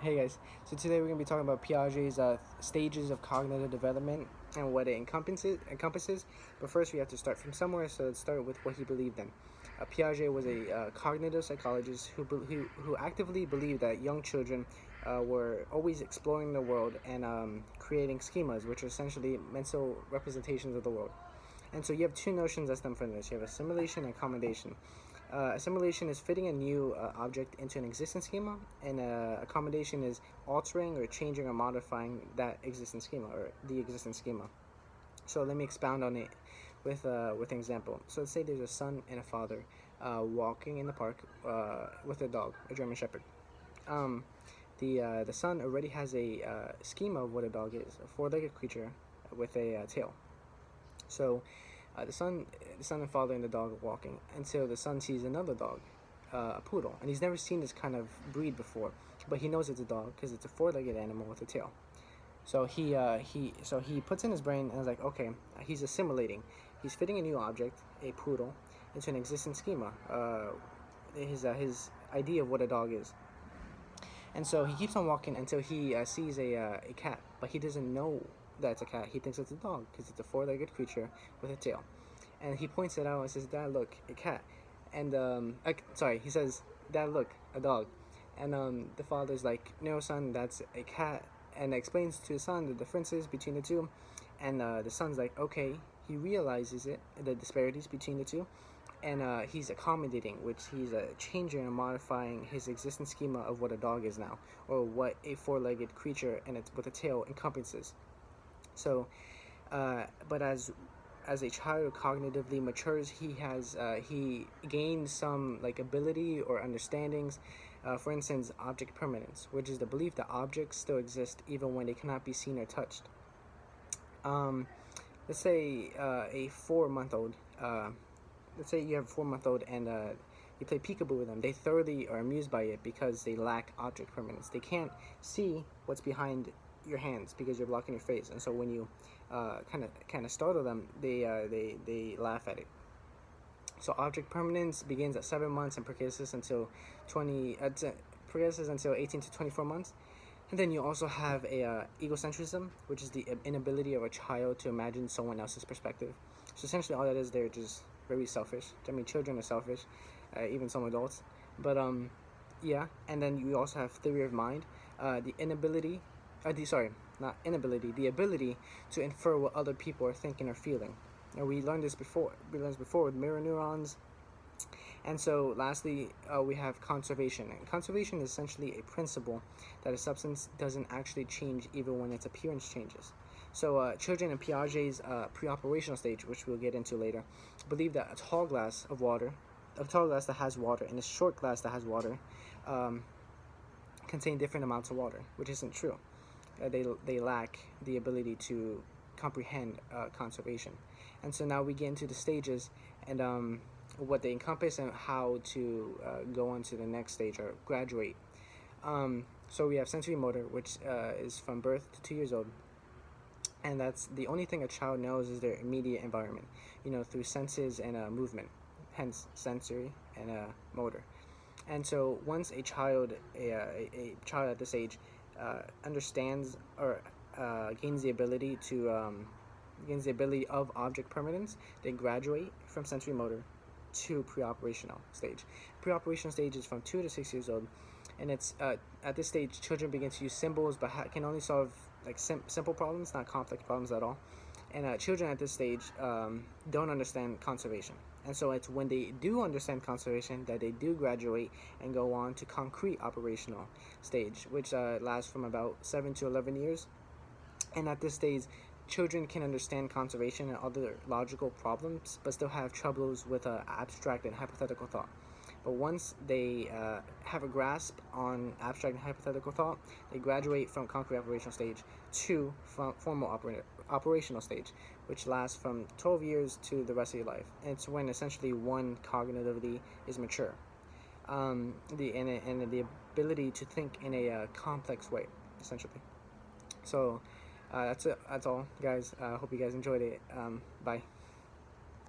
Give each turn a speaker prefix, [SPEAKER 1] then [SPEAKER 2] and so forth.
[SPEAKER 1] Hey guys, so today we're going to be talking about Piaget's stages of cognitive development and what it encompasses. But first, we have to start from somewhere, so let's start with what he believed in. Piaget was a cognitive psychologist who actively believed that young children were always exploring the world and creating schemas, which are essentially mental representations of the world. And so you have two notions that stem from this. You have assimilation and accommodation. Assimilation is fitting a new object into an existing schema, and accommodation is altering or changing or modifying that existing schema or the existing schema. So let me expound on it with an example. So let's say there's a son and a father walking in the park with a dog, a German Shepherd. The son already has a schema of what a dog is, a four-legged creature with a tail. So the son and father and the dog are walking until the son sees another dog, a poodle, and he's never seen this kind of breed before, but he knows it's a dog because it's a four-legged animal with a tail. So he puts in his brain and is like, okay, he's assimilating. He's fitting a new object, a poodle, into an existing schema. His idea of what a dog is. And so he keeps on walking until he sees a cat, but he doesn't know that it's a cat. He thinks it's a dog because it's a four-legged creature with a tail. And he points it out and says, "Dad, look, a cat." And he says, "Dad, look, a dog." And the father's like, "No, son, that's a cat," and explains to his son the differences between the two. And the son's like, okay, he realizes the disparities between the two, and he's accommodating, which he's changing and modifying his existing schema of what a dog is now, or what a four-legged creature and it's with a tail encompasses. So, but as a child cognitively matures, he gains some like ability or understandings. For instance, object permanence, which is the belief that objects still exist even when they cannot be seen or touched. Let's say a 4-month-old. Let's say you have a 4-month-old and you play peekaboo with them. They thoroughly are amused by it because they lack object permanence. They can't see what's behind your hands because you're blocking your face, and so when you kind of startle them, they laugh at it. So object permanence begins at 7 months and progresses until 18 to 24 months. And then you also have a egocentrism, which is the inability of a child to imagine someone else's perspective. So essentially all that is, they're just very selfish. I mean, children are selfish, even some adults. But yeah, and then you also have theory of mind, the inability the ability to infer what other people are thinking or feeling. And we learned this before. With mirror neurons. And so lastly, we have conservation. And conservation is essentially a principle that a substance doesn't actually change even when its appearance changes. So children in Piaget's pre-operational stage, which we'll get into later, believe that a tall glass that has water and a short glass that has water contain different amounts of water, which isn't true. They lack the ability to comprehend conservation. And so now we get into the stages and what they encompass and how to go on to the next stage or graduate. So we have sensory motor, which is from birth to 2 years old. And that's the only thing a child knows is their immediate environment, through senses and movement, hence sensory and motor. And so once a child at this age understands or gains the ability of object permanence, they graduate from sensory motor to pre-operational stage. Pre-operational stage is from 2 to 6 years old, and it's at this stage children begin to use symbols but can only solve like simple problems, not complex problems at all. And children at this stage don't understand conservation. And so it's when they do understand conservation that they do graduate and go on to concrete operational stage, which lasts from about 7 to 11 years. And at this stage, children can understand conservation and other logical problems, but still have troubles with abstract and hypothetical thought. But once they have a grasp on abstract and hypothetical thought, they graduate from concrete operational stage to formal operational stage, which lasts from 12 years to the rest of your life. And it's when essentially one cognitively is mature, the ability to think in a complex way, essentially. So that's it. That's all, guys. Hope you guys enjoyed it. Bye.